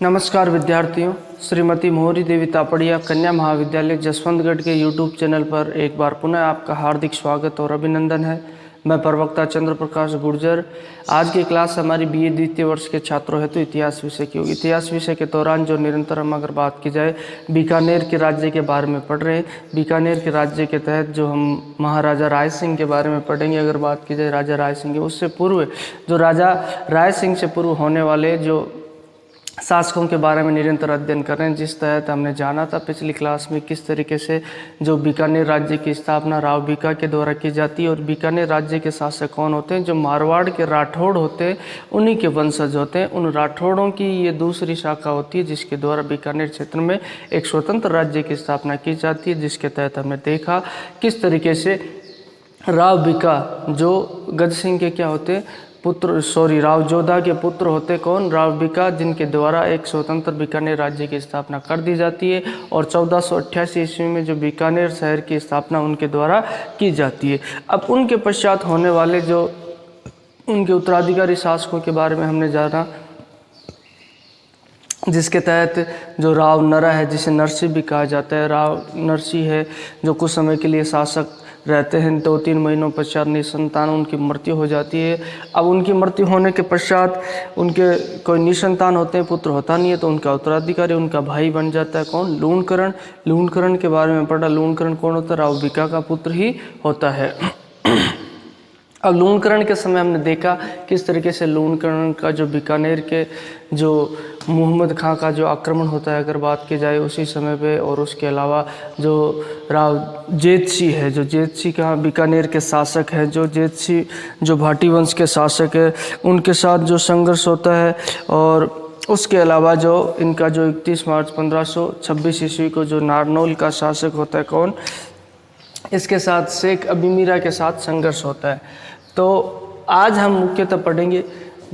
नमस्कार विद्यार्थियों, श्रीमती मोहरी देवी तापड़िया कन्या महाविद्यालय जसवंतगढ़ के YouTube चैनल पर एक बार पुनः आपका हार्दिक स्वागत और अभिनंदन है। मैं प्रवक्ता चंद्र प्रकाश गुर्जर। आज की क्लास हमारी BA द्वितीय वर्ष के छात्रों हेतु इतिहास विषय की होगी। इतिहास विषय के दौरान जो निरंतर हम अगर बात की जाए बीकानेर के राज्य के बारे में पढ़ रहे हैं। बीकानेर के राज्य के तहत जो हम महाराजा राय सिंह के बारे में पढ़ेंगे। अगर बात की जाए राजा राय सिंह के, उससे पूर्व जो राजा राय सिंह से पूर्व होने वाले जो शासकों के बारे में निरंतर अध्ययन कर रहे हैं। जिस तहत हमने जाना था पिछली क्लास में किस तरीके से जो बीकानेर राज्य की स्थापना राव बीका के द्वारा की जाती है और बीकानेर राज्य के शासक कौन होते हैं, जो मारवाड़ के राठौड़ होते हैं, उन्हीं के वंशज होते हैं। उन राठौड़ों की ये दूसरी शाखा होती है जिसके द्वारा बीकानेर क्षेत्र में एक स्वतंत्र राज्य की स्थापना की जाती है। जिसके तहत हमने देखा किस तरीके से राव बीका जो गज सिंह के क्या होते हैं राव जोधा के पुत्र होते कौन, राव बीका, जिनके द्वारा एक स्वतंत्र बीकानेर राज्य की स्थापना कर दी जाती है। और 1488 ईस्वी में जो बीकानेर शहर की स्थापना उनके द्वारा की जाती है। अब उनके पश्चात होने वाले जो उनके उत्तराधिकारी शासकों के बारे में हमने जाना, जिसके तहत जो राव नरा है, जिसे नरसी भी कहा जाता है, राव नरसी है जो कुछ समय के लिए शासक रहते हैं। 2-3 महीनों पश्चात निसंतान उनकी मृत्यु हो जाती है। अब उनकी मृत्यु होने के पश्चात उनके कोई निसंतान होते हैं, पुत्र होता नहीं है, तो उनका उत्तराधिकारी उनका भाई बन जाता है कौन, लूणकरण। लूणकरण के बारे में पढ़ा। लूणकरण कौन होता है, राव बीका का पुत्र ही होता है। अब लूणकरण के समय हमने देखा किस तरीके से लूणकरण का जो बीकानेर के जो मोहम्मद खां का जो आक्रमण होता है अगर बात की जाए उसी समय पे, और उसके अलावा जो राव जेतसी है, जो जेतसी का बीकानेर के शासक है, जो जेतसी जो भाटी वंश के शासक है, उनके साथ जो संघर्ष होता है। और उसके अलावा जो इनका जो 31 मार्च 1526 ईस्वी को जो नारनौल का शासक होता है कौन, इसके साथ शेख अबी मीरा के साथ संघर्ष होता है। तो आज हम मुख्यतः पढ़ेंगे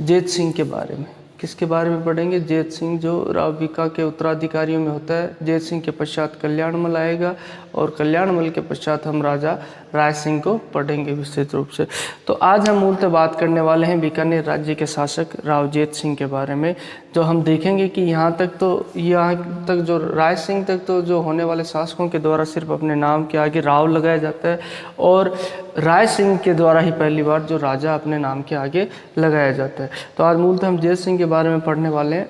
जेत सिंह के बारे में। किसके बारे में पढ़ेंगे, जेत सिंह जो राव बीका के उत्तराधिकारियों में होता है। जेत सिंह के पश्चात कल्याणमल आएगा और कल्याणमल के पश्चात हम राजा राय सिंह को पढ़ेंगे विस्तृत रूप से। तो आज हम मूलतः बात करने वाले हैं बीकानेर राज्य के शासक राव जेत सिंह के बारे में। जो हम देखेंगे कि यहाँ तक जो राय सिंह तक तो जो होने वाले शासकों के द्वारा सिर्फ अपने नाम के आगे राव लगाया जाता है, और राय सिंह के द्वारा ही पहली बार जो राजा अपने नाम के आगे लगाया जाता है। तो आज मूलतः हम जेत सिंह के बारे में पढ़ने वाले हैं।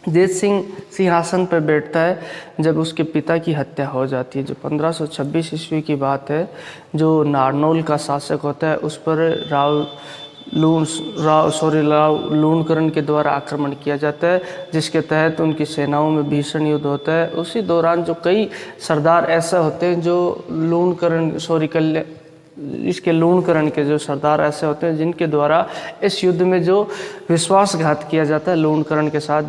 जेत सिंह सिंहासन पर बैठता है जब उसके पिता की हत्या हो जाती है। जो 1526 ईस्वी की बात है, जो नारनौल का शासक होता है उस पर राव लूणकरण के द्वारा आक्रमण किया जाता है, जिसके तहत उनकी सेनाओं में भीषण युद्ध होता है। उसी दौरान जो कई सरदार ऐसे होते हैं जो लूणकरण के जो सरदार ऐसे होते हैं जिनके द्वारा इस युद्ध में जो विश्वासघात किया जाता है लूणकरण के साथ,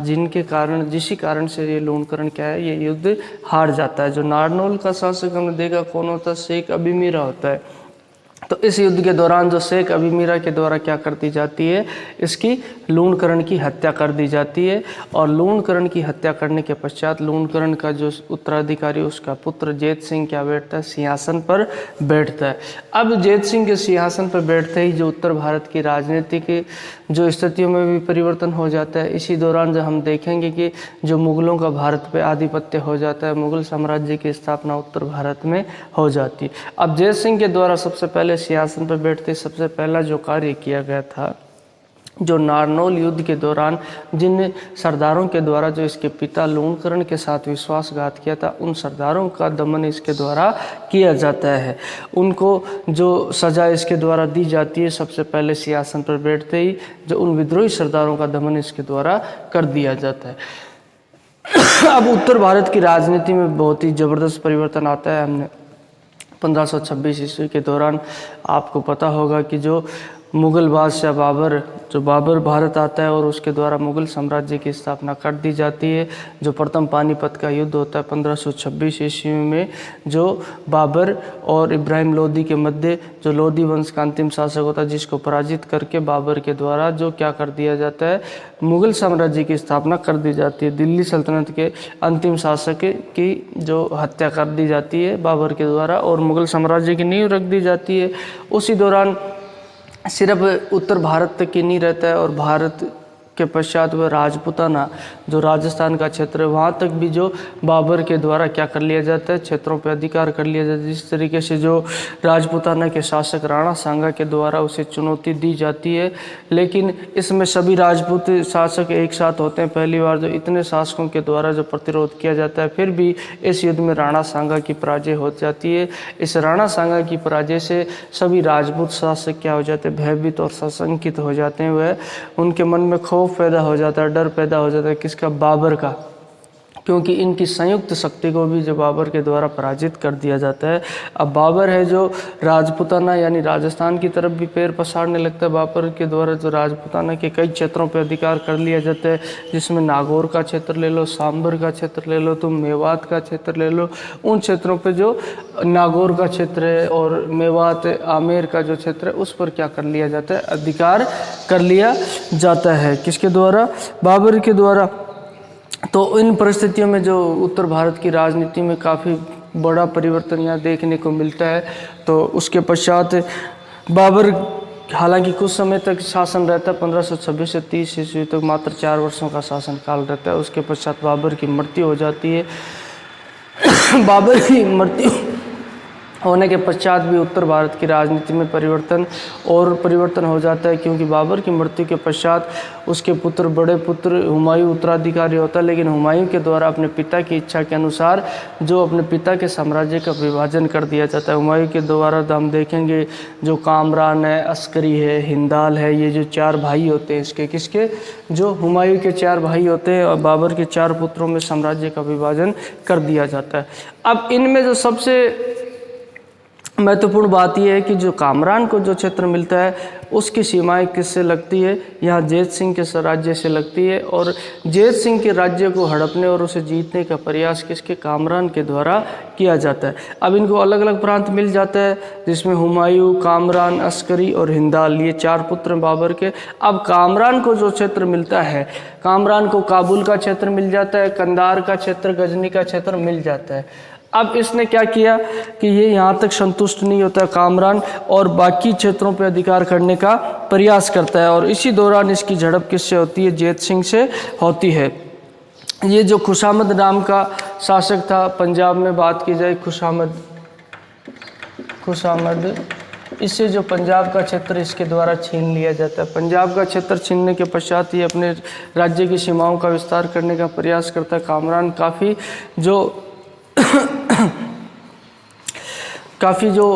जिसी कारण से ये लूणकरण क्या है, ये युद्ध हार जाता है। जो नारनौल का शासक हमने देखा कौन होता है, शेख अबी मीरा होता है। तो इस युद्ध के दौरान जो शेख अबी मीरा के द्वारा क्या कर दी जाती है, इसकी लूणकरण की हत्या कर दी जाती है। और लूणकरण की हत्या करने के पश्चात लूणकरण का जो उत्तराधिकारी उसका पुत्र जेत सिंह क्या बैठता है, सिंहासन पर बैठता है। अब जेत सिंह के सिंहासन पर बैठते ही जो उत्तर भारत की राजनीति की जो स्थितियों में भी परिवर्तन हो जाता है। इसी दौरान जो हम देखेंगे कि जो मुगलों का भारत पे आधिपत्य हो जाता है, मुगल साम्राज्य की स्थापना उत्तर भारत में हो जाती है। अब जेत सिंह के द्वारा सबसे पहले सिंहासन पर बैठते सबसे पहला जो कार्य किया गया था, जो नारनौल युद्ध के दौरान जिन सरदारों के द्वारा जो इसके पिता लूणकरण के साथ विश्वासघात किया था, उन सरदारों का दमन इसके द्वारा किया जाता है। उनको जो सजा इसके द्वारा दी जाती है, सबसे पहले सिंहासन पर बैठते ही जो उन विद्रोही सरदारों का दमन इसके द्वारा कर दिया जाता है। अब उत्तर भारत की राजनीति में बहुत ही ज़बरदस्त परिवर्तन आता है। हमने 1526 ईस्वी के दौरान आपको पता होगा कि जो मुग़ल बादशाह बाबर भारत आता है और उसके द्वारा मुग़ल साम्राज्य की स्थापना कर दी जाती है। जो प्रथम पानीपत का युद्ध होता है 1526 ईस्वी में, जो बाबर और इब्राहिम लोदी के मध्य जो लोदी वंश का अंतिम शासक होता है, जिसको पराजित करके बाबर के द्वारा जो क्या कर दिया जाता है, मुग़ल साम्राज्य की स्थापना कर दी जाती है। दिल्ली सल्तनत के अंतिम शासक की जो हत्या कर दी जाती है बाबर के द्वारा और मुग़ल साम्राज्य की नींव रख दी जाती है। उसी दौरान सिर्फ उत्तर भारत तक ही नहीं रहता है और भारत के पश्चात वह राजपूताना जो राजस्थान का क्षेत्र है वहाँ तक भी जो बाबर के द्वारा क्या कर लिया जाता है, क्षेत्रों पर अधिकार कर लिया जाता है। जिस तरीके से जो राजपूताना के शासक राणा सांगा के द्वारा उसे चुनौती दी जाती है, लेकिन इसमें सभी राजपूत शासक एक साथ होते हैं। पहली बार जो इतने शासकों के द्वारा जो प्रतिरोध किया जाता है, फिर भी इस युद्ध में राणा सांगा की पराजय हो जाती है। इस राणा सांगा की पराजय से सभी राजपूत शासक क्या हो जाते हैं, भयभीत और सशंकित हो जाते हैं। वह उनके मन में खौफ पैदा हो जाता है, डर पैदा हो जाता है, किसका, बाबर का, क्योंकि इनकी संयुक्त शक्ति को भी जो बाबर के द्वारा पराजित कर दिया जाता है। अब बाबर है जो राजपूताना यानी राजस्थान की तरफ भी पैर पसारने लगता है। बाबर के द्वारा जो राजपूताना के कई क्षेत्रों पर अधिकार कर लिया जाता है, जिसमें नागौर का क्षेत्र ले लो, सांबर का क्षेत्र ले लो, तुम मेवात का क्षेत्र ले लो। उन क्षेत्रों पर जो नागौर का क्षेत्र है और मेवात आमेर का जो क्षेत्र है उस पर क्या कर लिया जाता है, अधिकार कर लिया जाता है। किसके द्वारा, बाबर के द्वारा। तो इन परिस्थितियों में जो उत्तर भारत की राजनीति में काफ़ी बड़ा परिवर्तन यहाँ देखने को मिलता है। तो उसके पश्चात बाबर हालांकि कुछ समय तक शासन रहता है, 1526 से 30 ईस्वी तक मात्र 4 वर्षों का शासन काल रहता है। उसके पश्चात बाबर की मृत्यु हो जाती है। बाबर की मृत्यु होने के पश्चात भी उत्तर भारत की राजनीति में परिवर्तन हो जाता है, क्योंकि बाबर की मृत्यु के पश्चात उसके पुत्र, बड़े पुत्र हुमायूं उत्तराधिकारी होता है। लेकिन हुमायूं के द्वारा अपने पिता की इच्छा के अनुसार जो अपने पिता के साम्राज्य का विभाजन कर दिया जाता है। हुमायूं के द्वारा हम देखेंगे जो कामरान है, अस्करी है, हिंदाल है, ये जो 4 भाई होते हैं इसके, किसके, जो हुमायूं के 4 भाई होते हैं, और बाबर के 4 पुत्रों में साम्राज्य का विभाजन कर दिया जाता है। अब इनमें जो सबसे महत्वपूर्ण बात यह है कि जो कामरान को जो क्षेत्र मिलता है उसकी सीमाएं किससे लगती है, यहाँ जैत सिंह के राज्य से लगती है। और जैत सिंह के राज्य को हड़पने और उसे जीतने का प्रयास किसके, कामरान के द्वारा किया जाता है। अब इनको अलग अलग प्रांत मिल जाता है, जिसमें हुमायूं, कामरान, अस्करी और हिंदाल, ये 4 पुत्र हैं बाबर के। अब कामरान को जो क्षेत्र मिलता है, कामरान को काबुल का क्षेत्र मिल जाता है, कंधार का क्षेत्र, गजनी का क्षेत्र मिल जाता है। अब इसने क्या किया कि ये यहाँ तक संतुष्ट नहीं होता कामरान, और बाकी क्षेत्रों पर अधिकार करने का प्रयास करता है। और इसी दौरान इसकी झड़प किससे होती है, जैत सिंह से होती है। ये जो खुशामद नाम का शासक था, पंजाब में बात की जाए, खुशामद, इससे जो पंजाब का क्षेत्र इसके द्वारा छीन लिया जाता है। पंजाब का क्षेत्र छीनने के पश्चात ही अपने राज्य की सीमाओं का विस्तार करने का प्रयास करता है। कामरान काफ़ी जो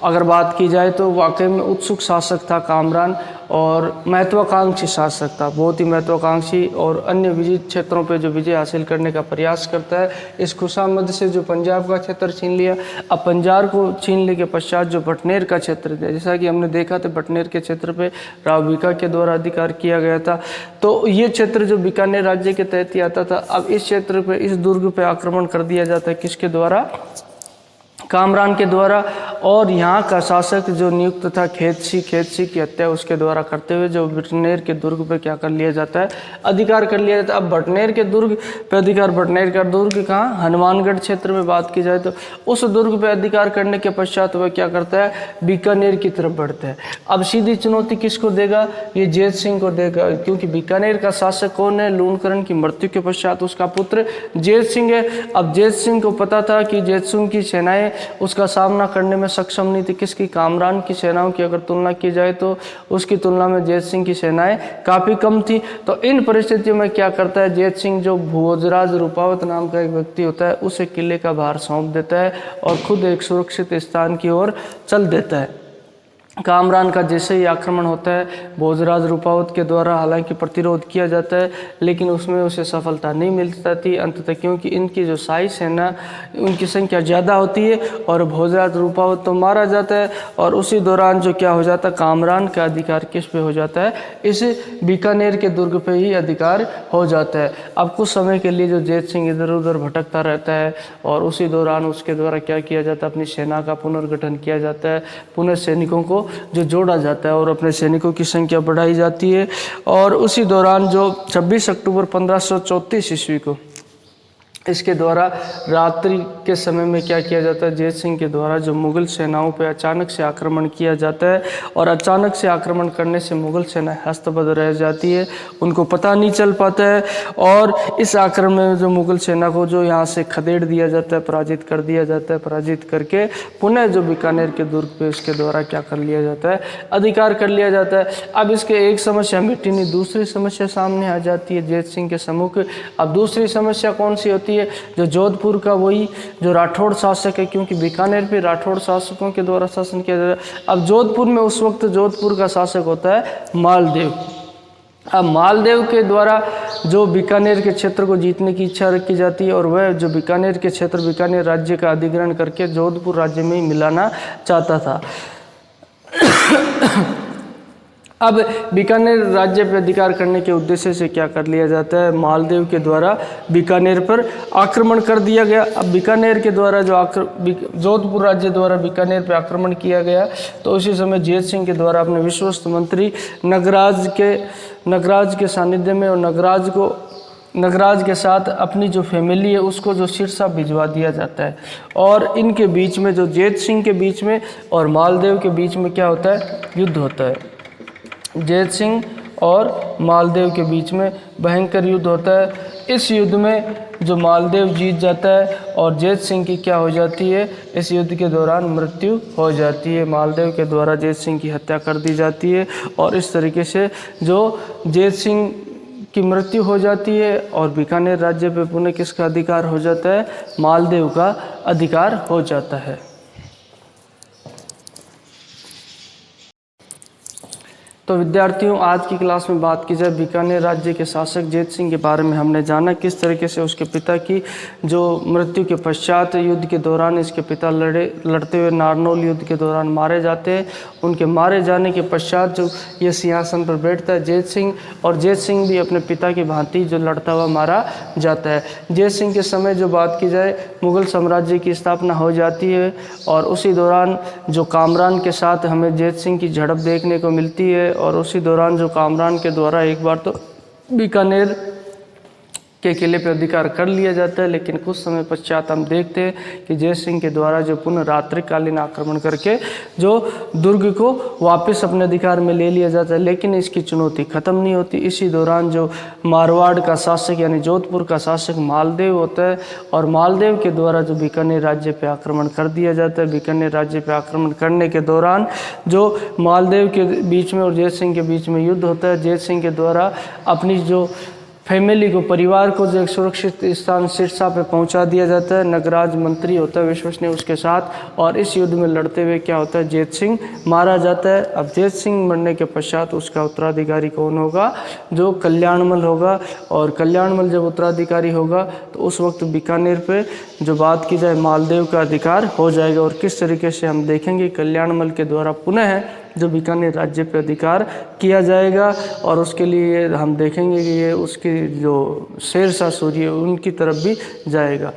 अगर बात की जाए तो वाकई में उत्सुक शासक था कामरान, और महत्वाकांक्षी शासक था, बहुत ही महत्वाकांक्षी, और अन्य विजित क्षेत्रों पे जो विजय हासिल करने का प्रयास करता है। इस खुशामद से जो पंजाब का क्षेत्र छीन लिया। अब पंजाब को छीनने के पश्चात जो बटनेर का क्षेत्र था, जैसा कि हमने देखा था बटनेर के क्षेत्र पे राव बीका के द्वारा अधिकार किया गया था। तो ये क्षेत्र जो बीकानेर राज्य के तहत ही आता था। अब इस क्षेत्र पे, इस दुर्ग पे आक्रमण कर दिया जाता है, किसके द्वारा, कामरान के द्वारा। और यहाँ का शासक जो नियुक्त था खेतसी की हत्या उसके द्वारा करते हुए जो बटनेर के दुर्ग पे क्या कर लिया जाता है, अधिकार कर लिया जाता है। अब बटनेर के दुर्ग पे अधिकार, बटनेर का दुर्ग कहाँ, हनुमानगढ़ क्षेत्र में बात की जाए तो उस दुर्ग पे अधिकार करने के पश्चात वह क्या करता है, बीकानेर की तरफ बढ़ता है। अब सीधी चुनौती किसको देगा, ये जैत सिंह को देगा, क्योंकि बीकानेर का शासक कौन है, लूणकरण की मृत्यु के पश्चात उसका पुत्र जैत सिंह है। अब जैत सिंह को पता था कि जैत सिंह की सेनाएं उसका सामना करने में सक्षम नहीं थी, किसकी, कामरान की सेनाओं की अगर तुलना की जाए तो उसकी तुलना में जैत सिंह की सेनाएं काफ़ी कम थी। तो इन परिस्थितियों में क्या करता है जैत सिंह, जो भोजराज रूपावत नाम का एक व्यक्ति होता है, उसे किले का भार सौंप देता है और खुद एक सुरक्षित स्थान की ओर चल देता है। कामरान का जैसे ही आक्रमण होता है भोजराज रूपावत के द्वारा हालांकि प्रतिरोध किया जाता है, लेकिन उसमें उसे सफलता नहीं मिलती थी अंततः, क्योंकि इनकी जो शाही सेना उनकी संख्या ज़्यादा होती है और भोजराज रूपावत तो मारा जाता है। और उसी दौरान जो क्या हो जाता है, कामरान का अधिकार किस पे हो जाता है, इस बीकानेर के दुर्ग पे ही अधिकार हो जाता है। अब कुछ समय के लिए जो जैत सिंह इधर उधर भटकता रहता है और उसी दौरान उसके द्वारा क्या किया जाता है, अपनी सेना का पुनर्गठन किया जाता है, पुनः सैनिकों को जो जोड़ा जाता है और अपने सैनिकों की संख्या बढ़ाई जाती है। और उसी दौरान जो 26 अक्टूबर 1534 ईस्वी को इसके द्वारा रात्रि के समय में क्या किया जाता है, जैत सिंह के द्वारा जो मुग़ल सेनाओं पर अचानक से आक्रमण किया जाता है और अचानक से आक्रमण करने से मुग़ल सेना हस्तबद्ध रह जाती है, उनको पता नहीं चल पाता है और इस आक्रमण में जो मुग़ल सेना को जो यहाँ से खदेड़ दिया जाता है, पराजित कर दिया जाता है। पराजित करके पुनः जो बीकानेर के दुर्ग पे उसके द्वारा क्या कर लिया जाता है, अधिकार कर लिया जाता है। अब इसके एक समस्या मिट्टी नहीं, दूसरी समस्या सामने आ जाती है जैत सिंह के सम्मुख। अब दूसरी समस्या कौन सी होती है, जो जोधपुर का वही जो राठौड़ शासक है, क्योंकि बीकानेर पे राठौड़ शासकों के द्वारा शासन किया जाता है। अब जोधपुर में उस वक्त जोधपुर का शासक होता है मालदेव। अब मालदेव के द्वारा जो बीकानेर के क्षेत्र को जीतने की इच्छा रखी जाती है और वह जो बीकानेर के क्षेत्र बीकानेर राज्य का अधिग्रहण करके जोधपुर राज्य में ही मिलाना चाहता था। अब बीकानेर राज्य पर अधिकार करने के उद्देश्य से क्या कर लिया जाता है, मालदेव के द्वारा बीकानेर पर आक्रमण कर दिया गया। अब बीकानेर के द्वारा जो जोधपुर राज्य द्वारा बीकानेर पर आक्रमण किया गया, तो उसी समय जैत सिंह के द्वारा अपने विश्वस्त मंत्री नगराज के सानिध्य में और नगराज के साथ अपनी जो फैमिली है उसको जो सिरसा भिजवा दिया जाता है और इनके बीच में जो जैत सिंह के बीच में और मालदेव के बीच में क्या होता है, युद्ध होता है। जैत सिंह और मालदेव के बीच में भयंकर युद्ध होता है। इस युद्ध में जो मालदेव जीत जाता है और जैत सिंह की क्या हो जाती है, इस युद्ध के दौरान मृत्यु हो जाती है। मालदेव के द्वारा जैत सिंह की हत्या कर दी जाती है और इस तरीके से जो जैत सिंह की मृत्यु हो जाती है और बीकानेर राज्य पे पुनः किसका अधिकार हो जाता है, मालदेव का अधिकार हो जाता है। तो विद्यार्थियों, आज की क्लास में बात की जाए बीकानेर राज्य के शासक जैत सिंह के बारे में। हमने जाना किस तरीके से उसके पिता की जो मृत्यु के पश्चात युद्ध के दौरान इसके पिता लड़ते हुए नारनौल युद्ध के दौरान मारे जाते हैं। उनके मारे जाने के पश्चात जो ये सिंहासन पर बैठता है जैत सिंह, और जैत सिंह भी अपने पिता की भांति जो लड़ता हुआ मारा जाता है। जैत सिंह के समय जो बात की जाए, मुग़ल साम्राज्य की स्थापना हो जाती है और उसी दौरान जो कामरान के साथ हमें जैत सिंह की झड़प देखने को मिलती है और उसी दौरान जो कामरान के द्वारा एक बार तो बीकानेर के किले पर अधिकार कर लिया जाता है, लेकिन कुछ समय पश्चात हम देखते हैं कि जैत सिंह के द्वारा जो पुनः रात्रिकालीन आक्रमण करके जो दुर्ग को वापस अपने अधिकार में ले लिया जाता है, लेकिन इसकी चुनौती ख़त्म नहीं होती। इसी दौरान जो मारवाड़ का शासक यानी जोधपुर का शासक मालदेव होता है और मालदेव के द्वारा जो बीकानेर राज्य पर आक्रमण कर दिया जाता है। बीकानेर राज्य पर आक्रमण करने के दौरान जो मालदेव के बीच में और जैत सिंह के बीच में युद्ध होता है। जैत सिंह के द्वारा अपनी जो फैमिली को, परिवार को जो एक सुरक्षित स्थान सिरसा पे पहुंचा दिया जाता है। नगराज मंत्री होता है विश्वसनीय उसके साथ, और इस युद्ध में लड़ते हुए क्या होता है, जैत सिंह मारा जाता है। अब जैत सिंह मरने के पश्चात उसका उत्तराधिकारी कौन होगा, जो कल्याणमल होगा। और कल्याणमल जब उत्तराधिकारी होगा तो उस वक्त बीकानेर पे जो बात की जाए मालदेव का अधिकार हो जाएगा। और किस तरीके से हम देखेंगे कल्याणमल के द्वारा पुनः जो बीकानेर राज्य पे अधिकार किया जाएगा, और उसके लिए हम देखेंगे कि ये उसकी जो शेरशाह सूरी है उनकी तरफ भी जाएगा।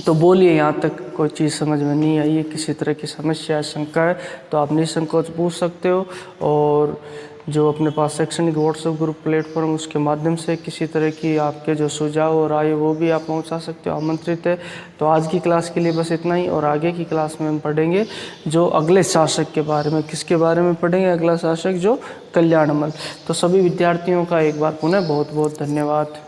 तो बोलिए, यहाँ तक कोई चीज़ समझ में नहीं आई है, किसी तरह की समस्या है, शंका है, तो आप निसंकोच पूछ सकते हो। और जो अपने पास शैक्षणिक व्हाट्सएप ग्रुप प्लेटफॉर्म उसके माध्यम से किसी तरह की आपके जो सुझाव और राय वो भी आप पहुंचा सकते हो, आमंत्रित है। तो आज की क्लास के लिए बस इतना ही, और आगे की क्लास में हम पढ़ेंगे जो अगले शासक के बारे में। किसके बारे में पढ़ेंगे? अगला शासक जो कल्याणमल। तो सभी विद्यार्थियों का एक बार पुनः बहुत बहुत धन्यवाद।